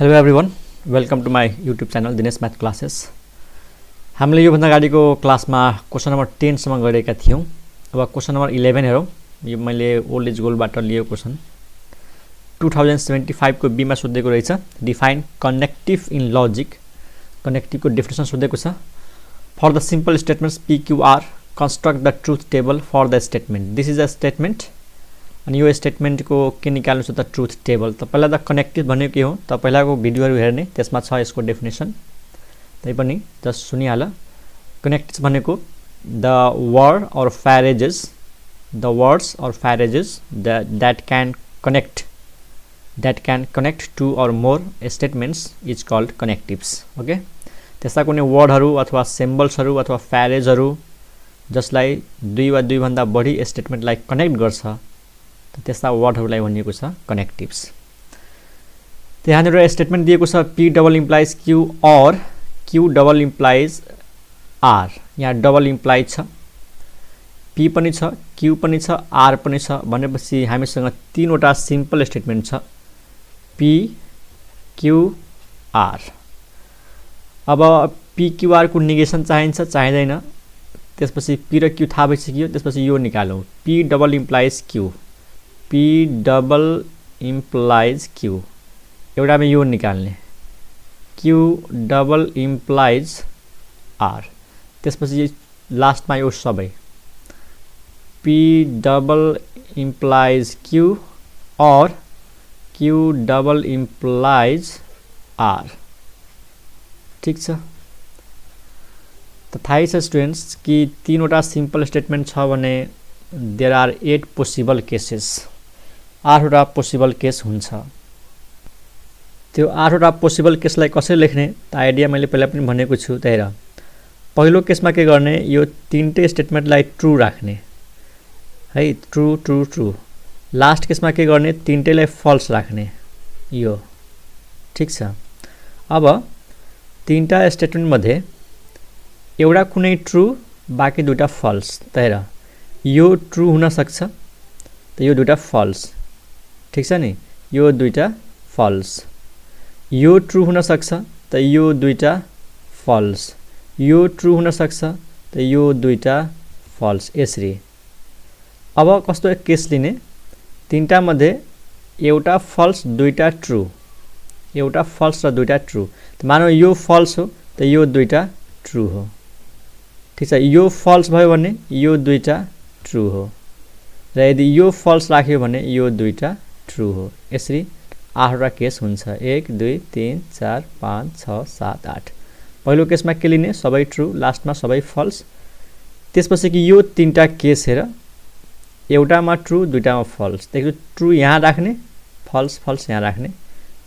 Hello everyone, welcome to my YouTube channel Dinesh math classes. हामीले योभन्दा अगाडिको क्लासमा क्वेसन नम्बर 10 सम्म गरेका थियौँ। अब क्वेसन नम्बर 11 हेरौँ। यो मैले ओल्ड एज गोलबाट लिएको क्वेसन 2075 को बीमा सोधेको रहेछ। डिफाइन कनेक्टिभ इन लजिक, कनेक्टिभको डेफिनेसन सोधेको छ। For the simple statements PQR construct the truth table for the statement. This is a statement अनि यो स्टेटमेन्टको के निकाल्नु छ त ट्रुथ टेबल। त पहिला त कनेक्टिभ भनेको के हो त पहिलाको भिडियोहरु हेर्ने, त्यसमा छ यसको डेफिनेसन। तैपनि जस्ट सुनिहाल। कनेक्टिभ भनेको द वर्ड और फ्यारेजेस that can connect two or more statements is called connectives। Okay, त्यस्ता कुनै वर्डहरु अथवा सिम्बल्सहरु अथवा फ्यारेजहरु जसलाई दुई वा दुई भन्दा बढी स्टेटमेन्टलाई कनेक्ट गर्छ त्यस्ता वर्डहरुलाई भनिएको छ कनेक्टिभ्स। त्यहाँनिर स्टेटमेन्ट दिएको छ P डबल इम्प्लाइज Q और Q डबल इम्प्लाइज R। यहाँ डबल इम्प्लाइज छ, P पनि छ, Q पनि छ, R पनि छ भनेपछि हामीसँग तीनवटा सिम्पल स्टेटमेन्ट छ P Q R। अब P Q R को नेगेसन चाहिन्छ चाहिँदैन, त्यसपछि P र Q थाहा भइसक्यो। त्यसपछि यो निकालौं P double implies Q, P double implies Q, एउटामा यो निकाल्ने Q डबल इम्प्लाइज R। त्यसपछि लास्टमा यो सबै P डबल इम्प्लाइज Q और Q डबल इम्प्लाइज R। ठीक छ, त थाहै छ स्टुडेन्ट्स कि तीनवटा सिम्पल स्टेटमेन्ट छ भने देयर आर 8 पोसिबल केसेस। 8 वटा पोसिबल केस हुन्छ। त्यो 8 वटा पोसिबल केसलाई कसरी लेख्ने त आइडिया मैले पहिला पनि भनेको छु। त्यही र पहिलो केसमा के गर्ने, यो तीनटै स्टेटमेन्टलाई ट्रू राख्ने है, ट्रू ट्रू ट्रू। लास्ट केसमा के गर्ने, तीनटैलाई फल्स राख्ने यो। ठीक छ। अब तीनटा स्टेटमेन्ट मध्ये एउटा कुनै ट्रू बाँकी दुईटा फल्स। त्यही र यो ट्रू हुन सक्छ त यो दुईटा फल्स। ठीक छ नि, यो दुईटा फल्स। यो ट्रू हुन सक्छ त यो दुईटा फल्स। यो ट्रू हुन सक्छ त यो दुईटा फल्स। यसरी अब कस्तो केस लिने, तीनटा मध्ये एउटा फल्स दुईटा ट्रू, एउटा फल्स र दुईटा ट्रू। त मानौ यो फल्स हो त यो दुईटा ट्रू हो। ठीक छ, यो फल्स भयो भने यो दुईटा ट्रू हो र यदि यो फल्स राख्यो भने यो दुईटा ट्रू हो। यसरी 8 वटा केस हुन्छ। 1 2 3 4 5 6 7 8। पहिलो केसमा के लिने, सबै ट्रू, लास्टमा सबै फल्स। त्यसपछि कि यो तीनटा केस हेर, एउटामा ट्रू दुईटामा फल्स। त्यसको ट्रू यहाँ राख्ने, फल्स फल्स यहाँ राख्ने,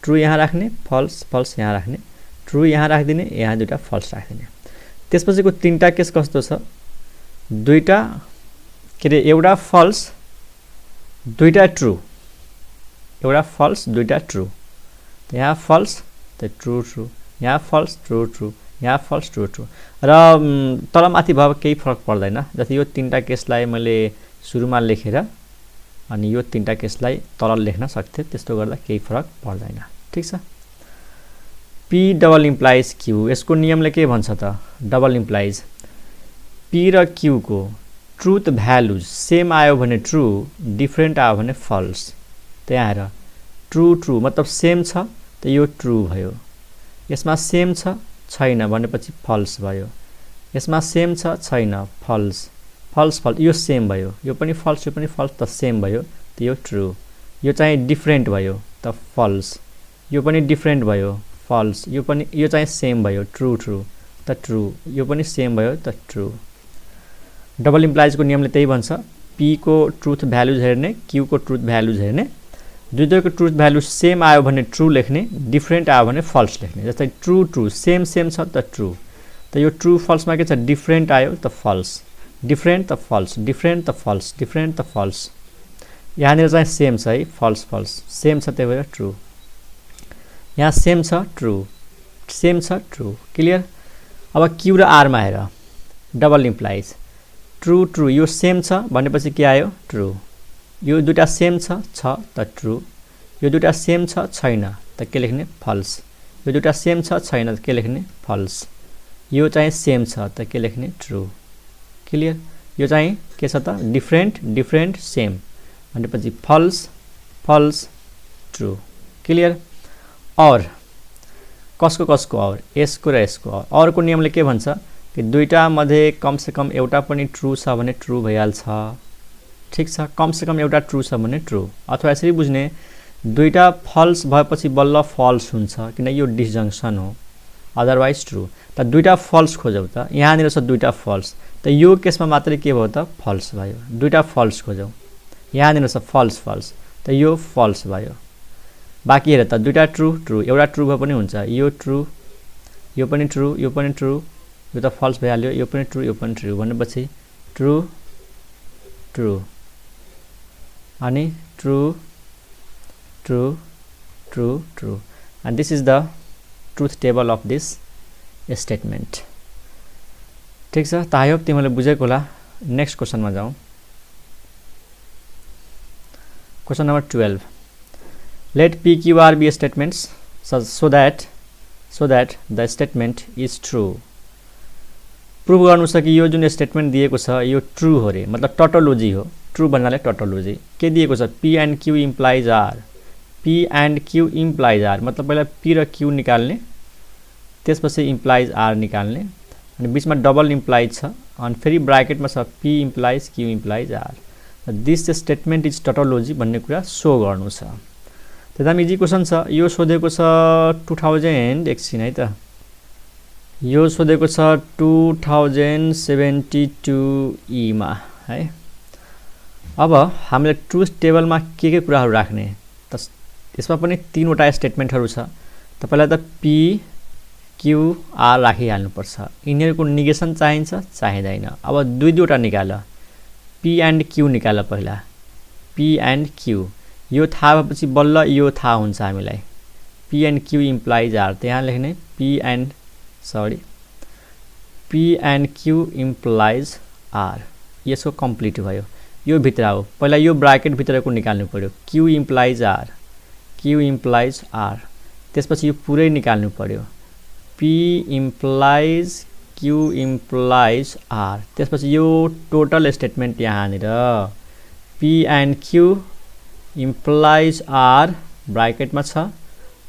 ट्रू यहाँ राख्ने, फल्स फल्स यहाँ राख्ने, ट्रू यहाँ राखिदिने, यहाँ दुईटा फल्स राखिदिने। त्यसपछिको तीनटा केस कस्तो छ, दुईटा के रे एउटा फल्स दुईटा ट्रू, एउटा फल्स दुईटा ट्रू। त यहाँ फल्स त ट्रू ट्रू, यहाँ फल्स ट्रू ट्रू, यहाँ फल्स ट्रू ट्रू। र तलमाथि भयो केही फरक पर्दैन। जति यो तीनटा केसलाई मैले सुरुमा लेखेर अनि यो तीनटा केसलाई तल लेख्न सक्थे, त्यस्तो गर्दा केही फरक पर्दैन। ठीक छ। P डबल इम्प्लाइज Q, यसको नियमले के भन्छ त, डबल इम्प्लाइज P र Q को ट्रुथ भ्यालुज सेम आयो भने ट्रू, डिफरेन्ट आयो भने फल्स। त्यहाँ हेर, ट्रू ट्रू मतलब सेम छ त यो ट्रू भयो, यसमा सेम छ छैन भनेपछि फल्स भयो, यसमा सेम छ छैन फल्स, फल्स फल्स, यो सेम भयो, यो पनि फल्स, यो पनि फल्स त सेम भयो त यो ट्रू। यो चाहिँ डिफरेन्ट भयो त फल्स, यो पनि डिफरेन्ट भयो फल्स, यो पनि, यो चाहिँ सेम भयो ट्रू ट्रू त ट्रू, यो पनि सेम भयो त ट्रू। डबल इम्प्लाइजको नियमले त्यही भन्छ, P को ट्रुथ भ्यालुज हेर्ने, Q को ट्रुथ भ्यालुज हेर्ने, दुईटैको ट्रुथ भ्यालु सेम आयो भने ट्रू लेख्ने, डिफरेन्ट आयो भने फल्स लेख्ने। जस्तै ट्रू ट्रू, सेम सेम छ त ट्रू, त यो ट्रू फल्समा के छ, डिफरेन्ट आयो त फल्स, डिफरेन्ट त फल्स, डिफरेन्ट त फल्स, डिफरेन्ट त फल्स। यहाँनिर चाहिँ सेम छ है, फल्स फल्स, सेम छ त्यही भएर ट्रू। यहाँ सेम छ ट्रू, सेम छ ट्रू। क्लियर। अब Q र R मा हेर, डबल इम्प्लाइज ट्रू ट्रू, यो सेम छ भनेपछि के आयो ट्रू, यो दुईटा सेम छ त ट्रू, यो दुईटा सेम छ छैन त के लेख्ने फल्स। यो दुईटा सेम छ छैन त के लेख्ने फल्स। यो चाहिँ सेम छ त के लेख्ने ट्रू। क्लियर। यो चाहिँ के छ त डिफरेन्ट डिफरेन्ट सेम भनेपछि फल्स फल्स ट्रू। क्लियर। और कसको कसको और यसको र यसको और को नियमले के भन्छ कि दुईटा मध्ये कम से कम एउटा पनि ट्रू छ भने ट्रू भइहाल्छ। ठीक छ। कम से कम एउटा ट्रू छ भने ट्रू। अथवा यसरी बुझ्ने दुईटा फल्स भएपछि बल्ल फल्स हुन्छ किन यो डिसजंक्सन हो अदरवाइज ट्रू। त दुईटा फल्स खोजौ त यहाँनिर छ दुईटा फल्स त यो केसमा मात्रै के भयो त फल्स भयो। दुईटा फल्स खोजौ यहाँनिर छ फल्स फल्स त यो फल्स भयो। बाकी हेर त दुईटा ट्रू ट्रू एउटा ट्रू भए पनि हुन्छ। यो ट्रू यो पनि ट्रू यो पनि ट्रू यो त फल्स भइहाल्यो। यो पनि ट्रू यो पनि ट्रू भनेपछि ट्रू ट्रू अनि true true true true and this is the truth table of this statement। ठीक छ। त आई होप तिमीले बुझेको होला। नेक्स्ट क्वेशनमा जाउँ। Question number 12 let PQR be statements so that the statement is true। Prove गर्नु छ कि यो जुन स्टेटमेन्ट दिएको छ यो ट्रू हो रे मतलब टोटोलोजी हो। ट्रू भन्नाले टोटोलोजी के दिएको छ P and Q implies R। P and Q implies R मतलब पहिला P र Q निकाल्ने त्यसपछि implies R निकाल्ने अनि बीचमा डबल इम्प्लाइज छ अनि फेरि ब्राकेटमा छ P implies Q implies R। This statement is tautology भन्ने कुरा सो गर्नु छ। एकदम इजी क्वेशन छ। यो सोधेको छ 2000 एकछिन है त यो सोधेको छ 2072 ई मा है। अब हामीले ट्रुथ टेबलमा के कुराहरू राख्ने त यसमा पनि तीनवटा स्टेटमेन्टहरू छ। त पहिला त P Q R राखिहाल्नुपर्छ। यिनीहरूको निगेसन चाहिन्छ चाहिँदैन। अब दुईवटा निकाल P and Q निकाल पहिला P and Q यो थाहा भएपछि बल्ल यो थाहा हुन्छ हामीलाई P and Q implies R। त्यहाँ लेख्ने P and Q implies R यसको कम्प्लिट भयो। यो भित्र हो पहिला यो ब्राकेट भित्रको निकाल्नु पर्यो Q implies R Q implies R त्यसपछि यो पुरै निकाल्नु पर्यो P implies Q implies R त्यसपछि यो टोटल स्टेटमेन्ट यहाँनिर P and Q implies R ब्राकेटमा छ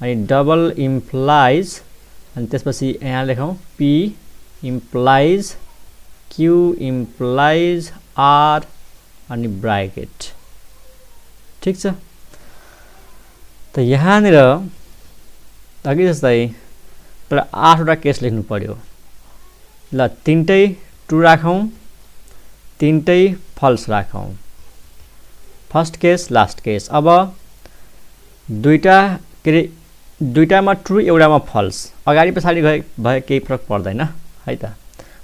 अनि डबल implies अनि त्यसपछि यहाँ लेखौँ P implies Q implies R अनि ब्राकेट। ठीक छ। त यहाँनिर अघि जस्तै तर 8वटा केस लेख्नु पर्यो। ल तीनटै ट्रू राखौँ तीनटै फल्स राखौँ। First case last case. अब दुईटामा ट्रू एउटामा फल्स अगाडि पछाडि भए केही फरक पर्दैन है त।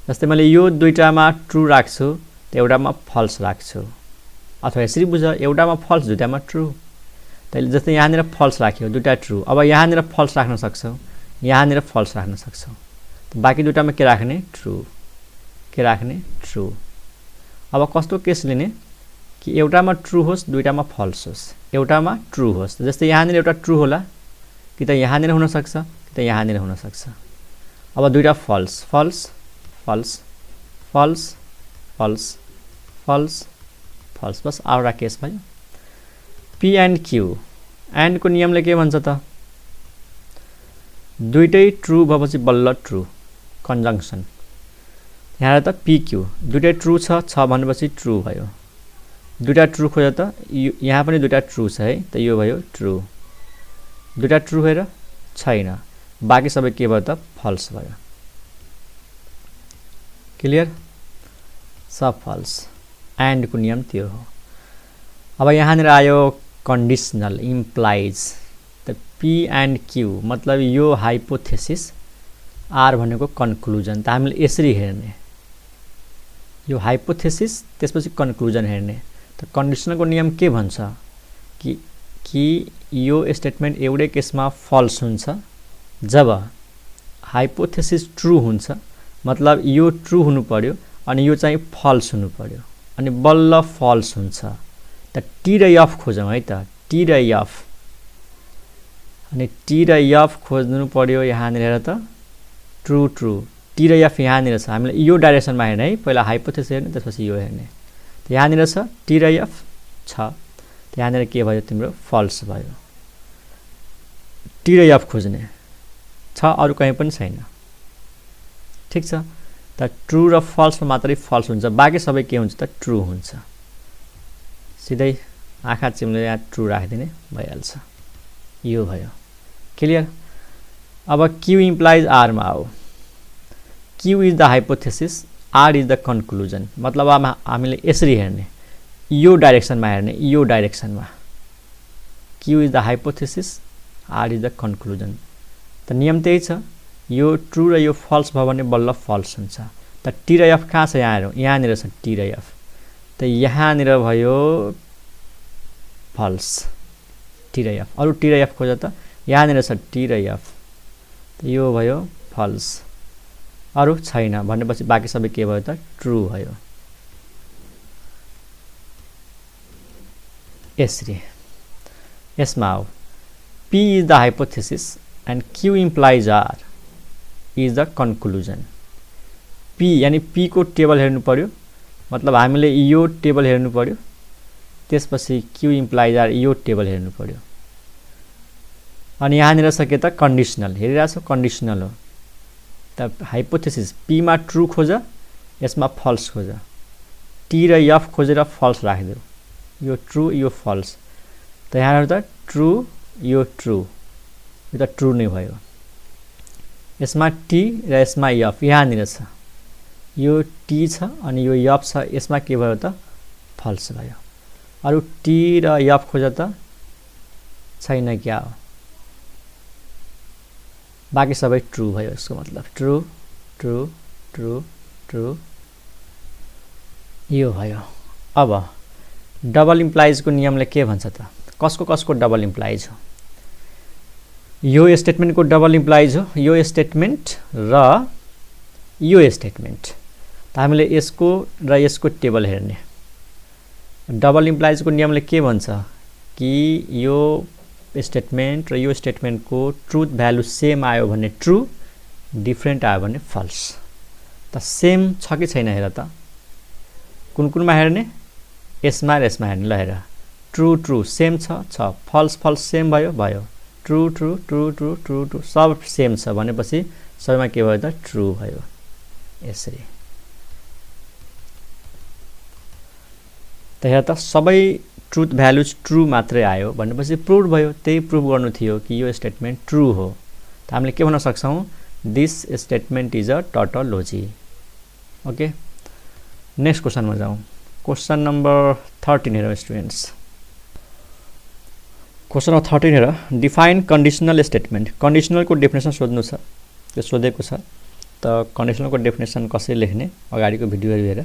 जस्तै मैले यो दुईटामा ट्रू राख्छु त एउटामा फल्स राख्छु अथवा यसरी बुझ एउटामा फल्स दुईटामा ट्रू। तैले जस्तै यहाँनिर फल्स राख्यो दुईटा ट्रू अब यहाँनिर फल्स राख्न सक्छौ यहाँनिर फल्स राख्न सक्छौ। बाँकी दुईटामा के राख्ने ट्रू के राख्ने ट्रू। अब कस्तो केस लिने कि एउटामा ट्रू होस् दुईटामा फल्स होस् एउटामा ट्रू होस्। जस्तै यहाँनिर एउटा ट्रू होला कि त यहाँनिर हुन सक्छ कि त यहाँनिर हुन सक्छ। अब दुईटा false false false false false false false बस 8वटा केस भयो। P and Q एन्ड को नियमले के भन्छ त दुईटै ट्रू भएपछि बल्ल ट्रू कन्जंक्सन। यहाँ त PQ दुईटै ट्रू छ भनेपछि ट्रू भयो। दुईटा ट्रू खोज्यो त यहाँ पनि दुईटा ट्रू छ है त यो भयो ट्रू। दुईटा ट्रू भएर छैन बाँकी सबै के भयो त फल्स भयो। क्लियर सब फल्स एन्ड को नियम त्यो हो। अब यहाँनिर आयो कन्डिसनल इम्प्लाइज त P and Q मतलब यो हाइपोथेसिस R भनेको कन्क्लुजन। त हामीले यसरी हेर्ने यो हाइपोथेसिस त्यसपछि कन्क्लुजन हेर्ने। त कन्डिसनलको नियम के भन्छ कि यो स्टेटमेन्ट एउटै केसमा फल्स हुन्छ जब हाइपोथेसिस ट्रू हुन्छ मतलब यो ट्रू हुनु पर्यो अनि यो चाहिँ फल्स हुनु पर्यो अनि बल्ल फल्स हुन्छ। त T र F खोजौँ है त T र F अनि टी र एफ खोज्नु पर्यो यहाँनिर हेर त ट्रु ट्रु टी र एफ यहाँनिर छ हामीले यो डाइरेक्सनमा हेर्ने है पहिला हाइपोथेसिस हेर्ने त्यसपछि यो हेर्ने त यहाँनिर छ टी र एफ छ त यहाँनिर के भयो तिम्रो फल्स भयो टी र एफ खोज्ने छ अरु कहीँ पनि छैन ठीक छ त ट्रु र फल्समा मात्रै फल्स हुन्छ बाँकी सबै के हुन्छ त ट्रु हुन्छ सिधै आँखा चिम्लेर यहाँ ट्रु राखिदिने भइहाल्छ यो भयो क्लियर अब क्यू इम्प्लाइज आर मा आओ Q is the hypothesis R is the conclusion मतलब अब हामीले यसरी हेर्ने यो डाइरेक्सनमा हेर्ने यो डाइरेक्सनमा Q is the hypothesis R is the conclusion त नियम त्यही छ यो ट्रु र यो फल्स भयो भने बल्ल फल्स हुन्छ त टी र एफ कहाँ छ यहाँनिर छ टी र एफ त यहाँनिर भयो फल्स टी र एफ अरु टी र एफ खोज त यहाँनिर छ टी र एफ त यो भयो फल्स अरु छैन भनेपछि बाँकी सबै के भयो त ट्रु भयो यसरी यसमा आऊ P is the hypothesis and Q implies R is the conclusion. P यानी P को टेबल हेर्नु पर्यो मतलब हामीले यो टेबल हेर्नु पर्यो त्यसपछि Q implies R यो टेबल हेर्नु पर्यो अनि यहाँनिर छ के त कन्डिसनल हेरिरहेछौ कन्डिसनल हो त हाइपोथेसिस P मा ट्रु खोज यसमा फल्स खोज T र F खोजेर फल्स राखिदेऊ यो ट्रु यो फल्स त यहाँ त ट्रु यो ट्रु यो त ट्रु नै भयो यसमा T र यसमा F यहाँनिर छ यो T छ अनि यो F छ यसमा के भयो त फल्स भयो अरु T र F खोज त छैन क्या हो बाकी सबै ट्रु भयो यसको मतलब ट्रु ट्रु ट्रु ट्रु यो भयो अब डबल इम्प्लाइज को नियमले के भन्छ त कसको डबल इम्प्लाइज हो यो स्टेटमेन्ट को डबल इम्प्लाइज हो यो स्टेटमेन्ट र यो स्टेटमेन्ट त हामीले यसको र यसको टेबल हेर्ने डबल इम्प्लाइज को नियमले के भन्छ कि यो स्टेटमेन्ट र यो स्टेटमेन्ट को ट्रुथ भ्यालु सेम आयो भने ट्रु डिफरेन्ट आयो भने फल्स त सेम छ कि छैन हेर त कुनमा हेर्ने यसमा र यसमा हेर्ने ल हेर ट्रु ट्रु सेम छ फल्स फल्स सेम भयो भयो true true true true true true सब सेम छ भनेपछि सबैमा के भयो त ट्रु भयो यसरी त हेर त सबै ट्रुथ भ्यालुज ट्रु मात्रै आयो भनेपछि प्रुभ भयो त्यही प्रुभ गर्नु थियो कि यो स्टेटमेन्ट ट्रु हो त हामीले के भन्न सक्छौं this statement is a tautology okay next क्वेशनमा जाउँ क्वेशन नंबर 13 हेर स्टुडेन्ट्स क्वेशन नंबर 13 हेर डिफाइन कन्डिसनल स्टेटमेन्ट कन्डिसनल को डेफिनेसन सोध्नु छ त्यो सोधेको छ त कन्डिसनल को डेफिनेसन कसरी लेख्ने अगाडिको भिडियोहरु हेर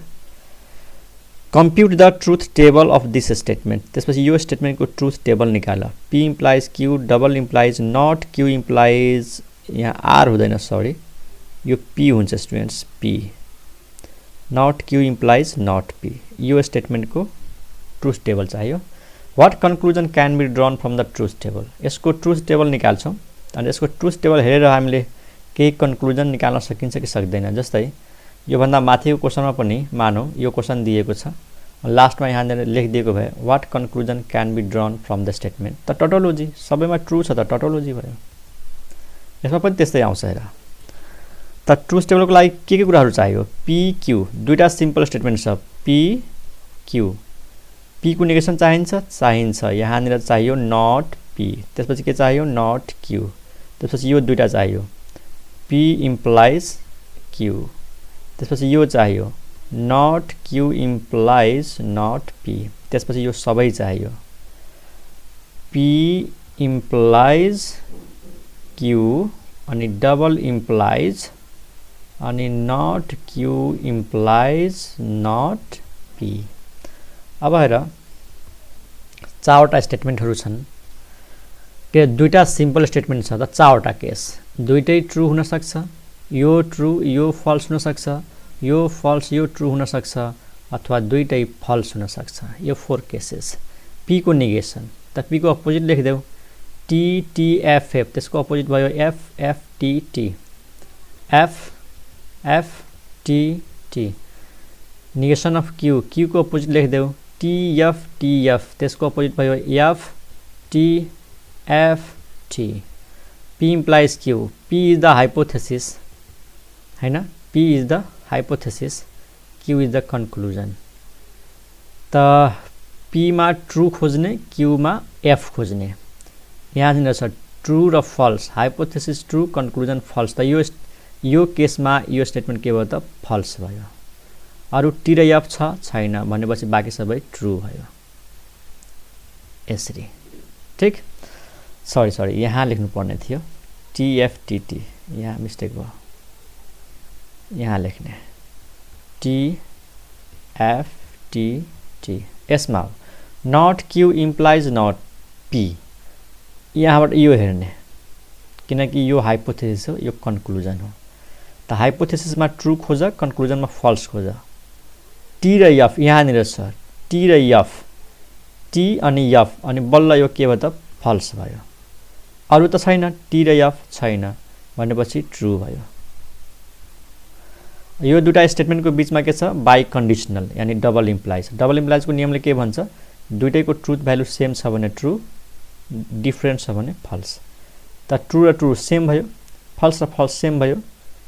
compute the truth table of this statement त्यसपछि यो स्टेटमेन्ट को ट्रुथ टेबल निकाल P implies Q double implies not Q implies यहाँ R हुँदैन सरी यो P हुन्छ students P not Q implies not P यो स्टेटमेन्ट को ट्रुथ टेबल चाहियो what conclusion can be drawn from the truth table यसको truth table निकाल्छौं अनि यसको ट्रुथ टेबल हेरेर हामीले केही कन्क्लुजन निकाल्न सकिन्छ कि सक्दैन जस्तै यो भन्दा माथिको क्वेशनमा पनि मानौ यो क्वेशन दिएको छ लास्टमा यहाँ लेखिदिएको भए what conclusion can be drawn from the statement त टोटोलोजी सबैमा ट्रु छ त टोटोलोजी भयो यसमा पनि त्यस्तै आउँछ हेर त ट्रुथ टेबलको लागि के कुराहरु चाहियो P Q दुईटा सिम्पल स्टेटमेन्ट छ P Q P को नेगेसन चाहिन्छ यहाँनिर चाहियो नट P त्यसपछि के चाहियो नट Q त्यसपछि यो दुईटा चाहियो P इम्प्लाइज Q त्यसपछि यो चाहियो not Q implies not P त्यसपछि यो सबै चाहियो P इम्प्लाइज Q अनि डबल इम्प्लाइज अनि not Q implies not P अब हेर चारवटा स्टेटमेन्टहरु छन् के दुईटा सिम्पल स्टेटमेन्ट छ त चारवटा केस दुईटै ट्रु हुन सक्छ यो ट्रु यो फल्स हुन सक्छ यो फल्स यो ट्रु हुन सक्छ अथवा दुईटै फल्स हुन सक्छ यो 4 केसेस P को नेगेसन त P को अपोजिट लेखिदेऊ TTFF त्यसको अपोजिट भयो FFTT FFTT negation of Q Q को अपोजिट लेखिदेऊ TFTF त्यसको अपोजिट भयो FTFT P implies Q P is the hypothesis हैन P is the hypothesis Q is the conclusion त P मा ट्रू खोज्ने Q मा F खोज्ने यहाँ छ ट्रू र false hypothesis true conclusion false त यो केसमा यो स्टेटमेन्ट के भयो त फल्स भयो अरु T र F छैन भनेपछि बाँकी सबै ट्रू भयो यसरी ठीक सरी यहाँ लेख्नु पर्ने थियो TFTT यहाँ मिस्टेक भयो यहाँ लेख्ने TFTT यसमा not Q implies not P यहाँबाट यो हेर्ने किनकि यो हाइपोथेसिस हो यो कन्क्लुजन हो त हाइपोथेसिसमा ट्रू खोज कन्क्लुजनमा फल्स खोज T र F यहाँनिर छ T र F T अनि F अनि बल्ल यो के भयो त फल्स भयो अरु त छैन T र F छैन भनेपछि ट्रू भयो यो दुटा स्टेटमेन्टको बीचमा के छ बाइ कन्डिसनल यानी डबल इम्प्लाइजको नियमले के भन्छ दुईटैको ट्रुथ भ्यालु सेम छ भने ट्रू डिफरेन्ट छ भने फल्स त ट्रू र ट्रू सेम भयो फल्स र फल्स सेम भयो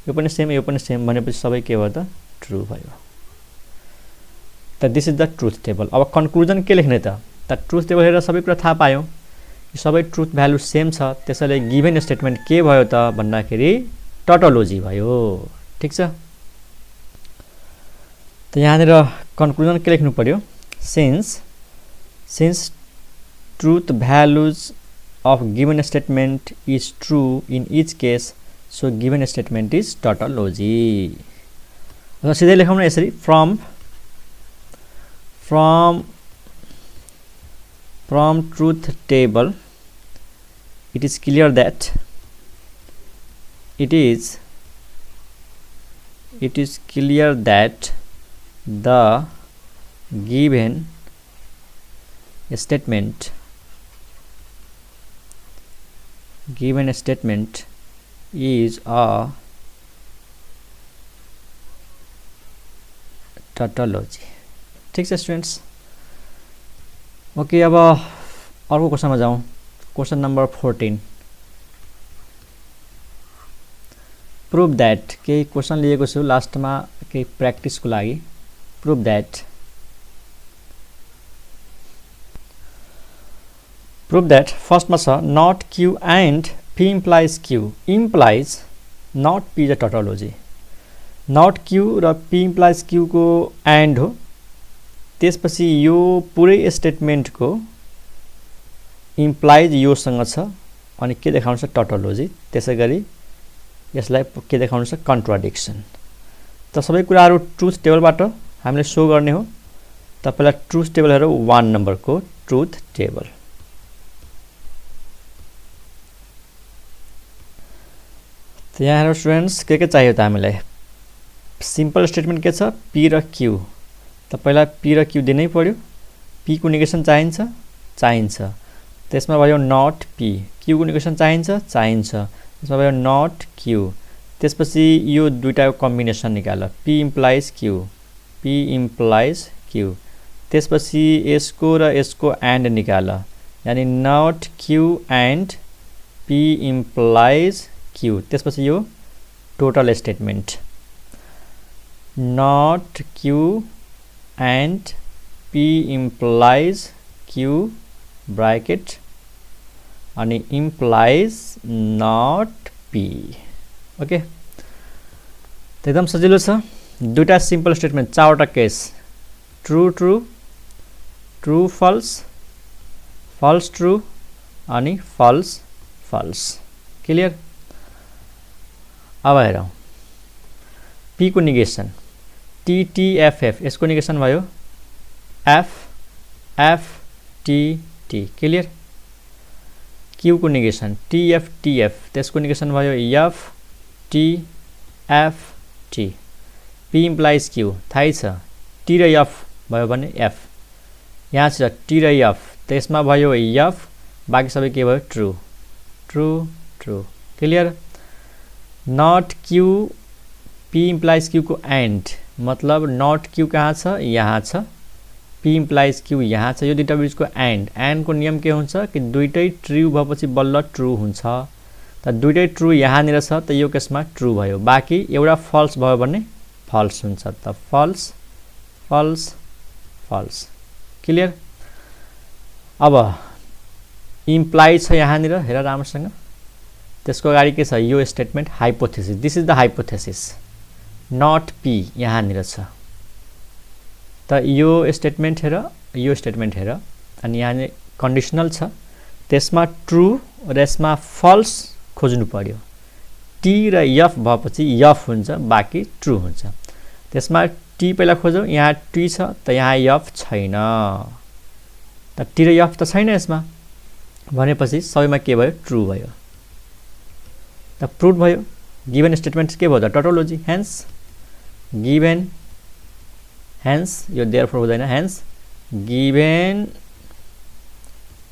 यो पनि सेम भनेपछि सबै के भयो त ट्रू भयो त this is the truth table अब कन्क्लुजन के लेख्ने त ट्रुथ टेबल हेरेर सबै कुरा थाहा पायौ यो सबै ट्रुथ भ्यालु सेम छ त्यसैले गिभन स्टेटमेन्ट के भयो त भन्दाखेरि टोटोलोजी भयो ठीक छ त यहाँनिर कन्क्लुजन के लेख्नु पर्यो since truth values of given statement is true in each case so given statement is tautology र सिधै लेखौँ न यसरी from truth table it is clear that the given statement is a tautology ठीक छ स्टुडेन्ट्स ओके अब अर्को क्वेशनमा जाउँ क्वेशन नम्बर 14 प्रुभ दैट केही क्वेशन लिएको छु लास्टमा केही प्र्याक्टिसको लागि प्रुभ दैट फर्स्टमा छ not Q and P implies Q implies not P is a tautology not Q र P implies Q को एन्ड हो त्यसपछि यो पुरै स्टेटमेन्टको इम्प्लाइज योसँग छ अनि के देखाउँछ टोटोलोजी त्यसैगरी यसलाई के देखाउँछ कन्ट्राडिक्सन त सबै कुराहरु ट्रुथ टेबलबाट हामीले शो गर्ने हो त पहिला ट्रुथ टेबल हेरौँ 1 नम्बरको ट्रुथ टेबल त यहाँ हेरौँ स्टुडेन्ट्स के चाहियो त हामीलाई सिम्पल स्टेटमेन्ट के छ P र Q त पहिला P र Q दिनै पर्यो P को नेगेसन चाहिन्छ त्यसमा भयो नट P Q को नेगेसन चाहिन्छ त्यसमा भयो नट Q त्यसपछि यो दुईटाको कम्बिनेसन निकाल P implies Q त्यसपछि यसको र यसको एन्ड निकाल यानी not Q and P implies Q त्यसपछि यो total statement not Q and P implies Q bracket अनि implies not P ओके त एकदम सजिलो छ दुईटा सिम्पल स्टेटमेन्ट चारवटा केस ट्रू फल्स ट्रू अनि फल्स क्लियर अब हेरौँ P को नेगेसन TTFF यसको नेगेसन भयो FFTT क्लियर Q को नेगेसन TFTF त्यसको नेगेसन भयो FTFT P implies Q थाहै छ T र F भयो भने F यहाँ छ T र F त्यसमा भयो F बाँकी सबै के भयो true true true clear. Not Q P implies Q को एन्ड मतलब नट क्यू कहाँ छ यहाँ छ, पी इम्प्लाइज क्यू यहाँ छ, यो दुईटा बिचको एन्ड को नियम के हुन्छ कि दुईटै ट्रू भएपछि बल्ल ट्रू हुन्छ। त दुईटै ट्रू यहाँनिर छ त यो केसमा ट्रू भयो, बाँकी एउटा फल्स भयो भने फल्स हुन्छ। त फल्स फल्स फल्स क्लियर। अब इम्प्लाइज छ यहाँनिर हेर राम्रोसँग, त्यसको अगाडि के छ यो statement hypothesis, this is the hypothesis not P यहाँनिर छ। त यो स्टेटमेन्ट हेर यो स्टेटमेन्ट हेर, अनि यहाँ कन्डिसनल छ, त्यसमा ट्रू र यसमा फल्स खोज्नु पर्यो। टी र एफ भएपछि एफ हुन्छ, बाँकी ट्रू हुन्छ। त्यसमा टी पहिला खोजौँ, यहाँ टी छ त यहाँ एफ छैन, त टी र एफ त छैन यसमा, भनेपछि सबैमा के भयो ट्रू भयो। त प्रुभ भयो। गिभन स्टेटमेन्ट के भयो त टोटोलोजी, हेन्स गिभन, हेन्स यो देयरफोर हुँदैन, hence given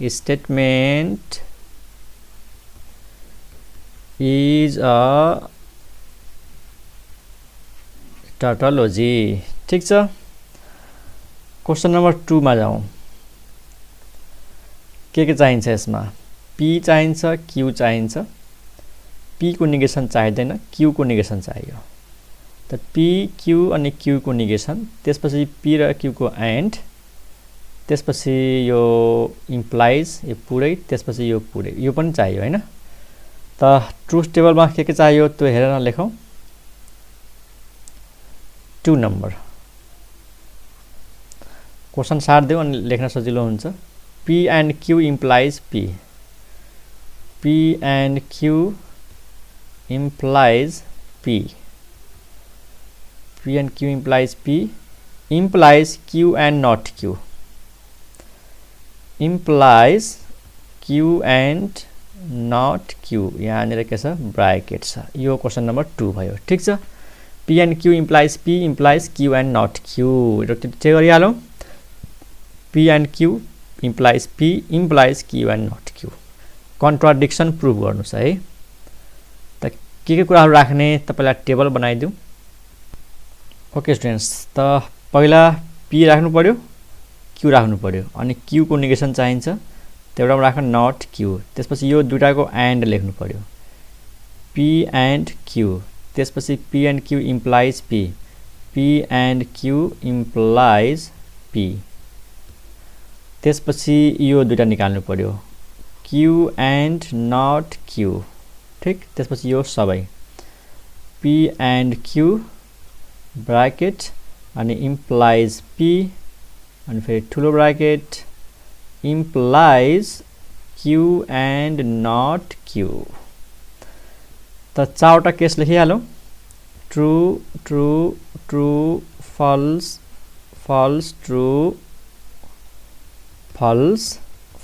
statement is a tautology. ठीक छ। क्वेसन नम्बर 2 मा जाउँ। के चाहिन्छ यसमा, पी चाहिन्छ, क्यू चाहिन्छ। पी को निगेसन चाहिँदैन, क्यू को निगेसन चाहियो। त पी क्यू अनि क्यू को निगेसन, त्यसपछि पी र क्यू को एन्ड, त्यसपछि यो इम्प्लाइज यो पुरै, त्यसपछि यो पुरै, यो पनि चाहियो हैन। त ट्रुथ टेबलमा के चाहियो त्यो हेरेर लेखौँ। 2 नम्बर क्वेसन सार्दिउँ अनि लेख्न सजिलो हुन्छ। P and Q implies P, P and Q implies P, P and Q implies P, implies Q and not Q, implies Q and not Q, यहाँनिर के छ ब्राकेट छ। यो क्वेसन नम्बर 2 भयो। ठीक छ। P and Q implies P, implies Q and not Q, यो check गरिहालौँ। P and Q implies P, implies Q and not Q, contradiction prove गर्नुस् है। के कुराहरू राख्ने तपाईलाई टेबल बनाइदिउँ। ओके स्टुडेन्ट्स, त पहिला पी राख्नु पर्यो, क्यू राख्नु पर्यो, अनि क्यू को निगेसन चाहिन्छ, त्यसबाट राख्न नट क्यू, त्यसपछि यो दुईटाको एन्ड लेख्नु पर्यो, पी एन्ड क्यू, त्यसपछि P and Q implies P, P and Q implies P, त्यसपछि यो दुईटा निकाल्नु पर्यो, क्यू एन्ड नट क्यू। ठीक, त्यसपछि यो सबै पी एन्ड क्यू ब्राकेट अनि इम्प्लाइज पी, अनि फेरि ठुलो bracket implies Q and not Q. त 4वटा केस लेखिहालौँ। True true true false false true false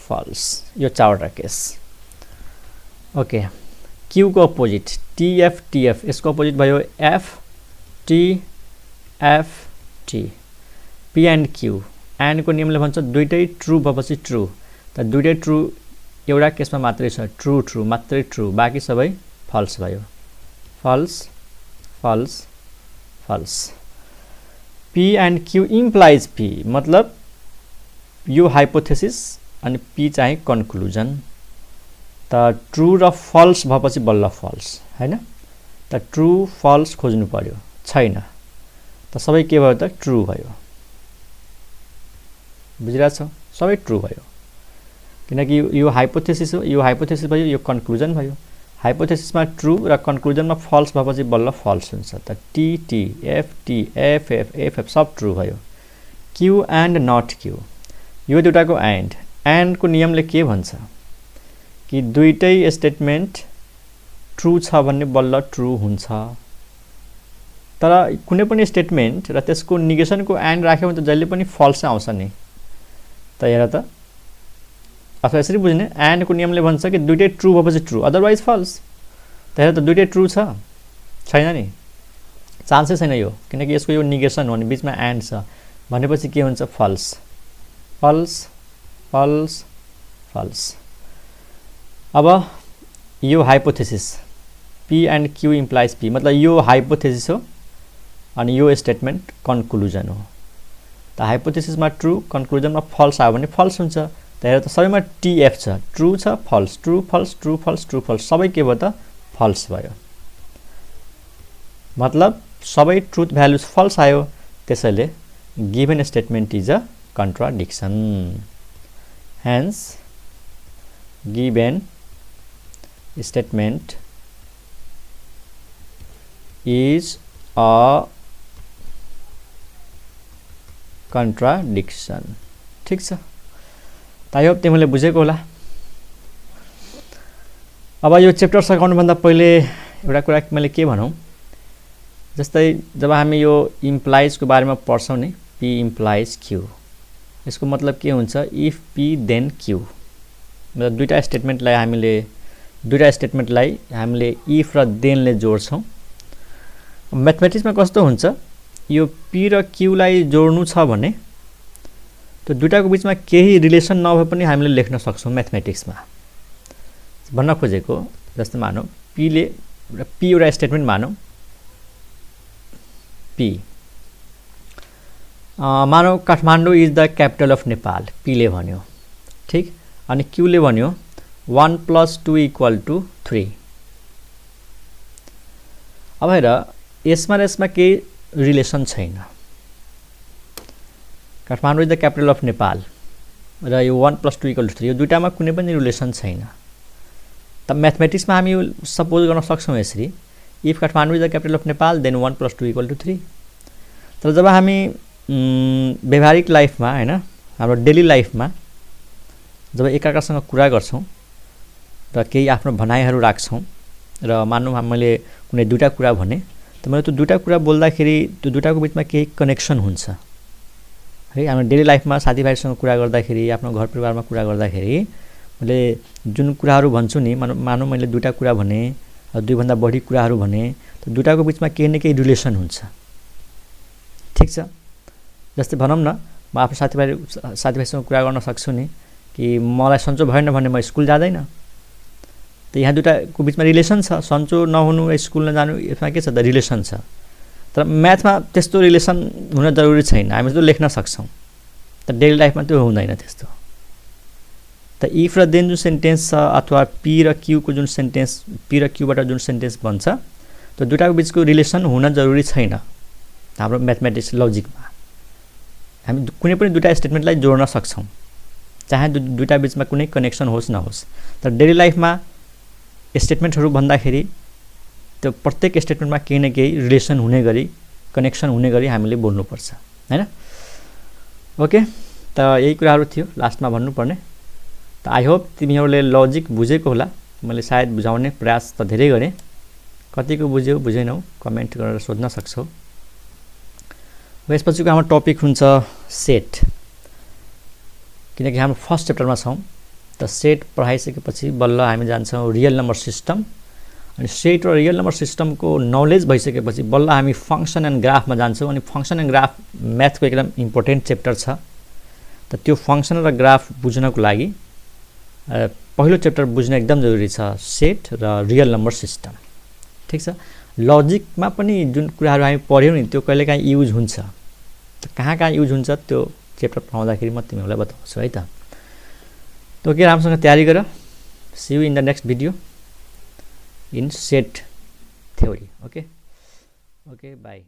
false, यो 4वटा केस। ओके, क्यू को अपोजिट टीएफ टीएफ, यसको अपोजिट भयो F T F T. P and Q, and को नियमले भन्छ दुईटै ट्रू भएपछि ट्रू, त दुईटै ट्रू एउटा केसमा मात्रै छ, ट्रू ट्रू मात्रै ट्रू, बाँकी सबै फल्स भयो, false false false. P and Q implies P मतलब यो हाइपोथेसिस अनि पी चाहिँ कन्क्लुजन। त ट्रू र फल्स भएपछि बल्ल फल्स हैन। त ट्रू फल्स खोज्नु पर्यो, छैन, त सबै के भयो त ट्रू भयो। बुझिरहेछौ, सबै ट्रू भयो, किनकि यो हाइपोथेसिस हो, यो हाइपोथेसिस भयो, यो कन्क्लुजन भयो। हाइपोथेसिसमा ट्रू र कन्क्लुजनमा फल्स भएपछि बल्ल फल्स हुन्छ। त T T F T F F F F सब ट्रू भयो। क्यू एन्ड नट क्यू, यो दुईटाको एन्डको नियमले के भन्छ कि दुईटै स्टेटमेन्ट ट्रू छ भन्ने बल्ल ट्रू हुन्छ। तर कुनै पनि स्टेटमेन्ट र त्यसको निगेसनको एन्ड राख्यो भने त जहिले पनि फल्स आउँछ नि। त हेर त, अथवा यसरी बुझ्ने, एन्डको नियमले भन्छ कि दुईटै ट्रू भएपछि ट्रू, अदरवाइज फल्स। त हेर त दुईटै ट्रू छ, छैन नि, चान्सै छैन यो, किनकि यसको यो निगेसन हो नि, बिचमा एन्ड छ भनेपछि के हुन्छ फल्स फल्स फल्स फल्स। अब यो hypothesis P and Q implies P मतलब यो हाइपोथेसिस हो अनि यो स्टेटमेन्ट कन्क्लुजन हो। त हाइपोथेसिसमा ट्रू, कन्क्लुजनमा फल्स आयो भने फल्स हुन्छ। त हेर त सबैमा TF छ, ट्रू छ, false, true false, true false, true false, सबै के भयो त फल्स भयो। मतलब सबै ट्रुथ भ्यालुज फल्स आयो, त्यसैले given statement is a contradiction. Hence given statement is a contradiction. ठीक छ, आई होप तिमीले बुझेको होला। अब यो च्याप्टर सकाउनुभन्दा पहिले एउटा कुरा मैले के भनौँ, जस्तै जब हामी यो इम्प्लाइजको बारेमा पढ्छौँ नि, P इम्प्लाइज Q, यसको मतलब के हुन्छ, इफ P देन Q। मतलब दुईटा स्टेटमेन्टलाई हामीले इफ र देनले जोड्छौँ। म्याथमेटिक्समा कस्तो हुन्छ, यो P र Q लाई जोड्नु छ भने त्यो दुईटाको बिचमा केही रिलेसन नभए पनि हामीले लेख्न सक्छौँ म्याथमेटिक्समा। भन्न खोजेको जस्तो मानौँ P एउटा स्टेटमेन्ट मानौँ, P मानौँ Kathmandu is the capital of Nepal, P ले भन्यो। ठीक, अनि Q ले भन्यो 1 + 2 = 3। अब हेर यसमा केही रिलेसन छैन। Kathmandu is the capital of Nepal र यो 1 + 2 = 3, यो दुईटामा कुनै पनि रिलेसन छैन। त म्याथमेटिक्समा हामी यो सपोज गर्न सक्छौँ यसरी, if Kathmandu is the capital of Nepal then 1 + 2 = 3। तर जब हामी व्यवहारिक लाइफमा हैन, हाम्रो डेली लाइफमा जब एकअर्कासँग कुरा गर्छौँ र केही आफ्नो भनाइहरू राख्छौँ र मानौँ मैले कुनै दुईटा कुरा भने, त मैले त्यो दुईटा कुरा बोल्दाखेरि त्यो दुईटाको बिचमा केही कनेक्सन हुन्छ है। हाम्रो डेली लाइफमा साथीभाइसँग कुरा गर्दाखेरि, आफ्नो घर परिवारमा कुरा गर्दाखेरि मैले जुन कुराहरू भन्छु नि, मानौँ मैले दुईटा कुरा भने, दुईभन्दा बढी कुराहरू भने, त दुईटाको बिचमा केही न केही रिलेसन हुन्छ। ठीक छ, जस्तै भनौँ न म आफ्नो साथीभाइसँग कुरा गर्न सक्छु नि कि मलाई सन्चो भएन भने म स्कुल जाँदैन। त यहाँ दुईटाको बिचमा रिलेसन छ, सन्चो नहुनु स्कुल नजानु, यसमा के छ त रिलेसन छ। तर म्याथमा त्यस्तो रिलेसन हुन जरुरी छैन, हामी त्यो लेख्न सक्छौँ। त डेली लाइफमा त्यो हुँदैन त्यस्तो। त इफ र देन जुन सेन्टेन्स छ अथवा P र Q को जुन सेन्टेन्स, P र Q बाट जुन सेन्टेन्स बन्छ, त्यो दुईटाको बिचको रिलेसन हुन जरुरी छैन। हाम्रो म्याथमेटिक्स लजिकमा हामी कुनै पनि दुईटा स्टेटमेन्टलाई जोड्न सक्छौँ, चाहे दुईटा बिचमा कुनै कनेक्सन होस् नहोस्। तर डेली लाइफमा स्टेटमेन्टहरू भन्दाखेरि त्यो प्रत्येक स्टेटमेन्टमा केही न केही रिलेसन हुने गरी, कनेक्सन हुने गरी हामीले बोल्नुपर्छ हैन। ओके, त यही कुराहरू थियो लास्टमा भन्नुपर्ने। त आई होप तिमीहरूले लजिक बुझेको होला। मैले सायद बुझाउने प्रयास त धेरै गरेँ, कतिको बुझ्यौ बुझेनौ कमेन्ट गरेर सोध्न सक्छौ। यसपछिको हाम्रो टपिक हुन्छ सेट, किनकि हाम्रो फर्स्ट च्याप्टरमा छौँ। त सेट पढाइसकेपछि बल्ल हामी जान्छौँ रियल नम्बर सिस्टम, अनि सेट र रियल नम्बर सिस्टमको नलेज भइसकेपछि बल्ल हामी फङ्सन एन्ड ग्राफमा जान्छौँ। अनि फङ्सन एन्ड ग्राफ म्याथको एकदम इम्पोर्टेन्ट च्याप्टर छ। त त्यो फङ्सन र ग्राफ बुझ्नको लागि पहिलो च्याप्टर बुझ्न एकदम जरुरी छ, सेट र रियल नम्बर सिस्टम। ठीक छ, लजिकमा पनि जुन कुराहरू हामी पढ्यौँ नि त्यो कहिलेकाहीँ युज हुन्छ। त कहाँ युज हुन्छ त्यो च्याप्टर पढाउँदाखेरि म तिमीहरूलाई बताउँछु है त। तो के राम्रोसँग तयारी गर। See you in the next video in set theory. Okay, by.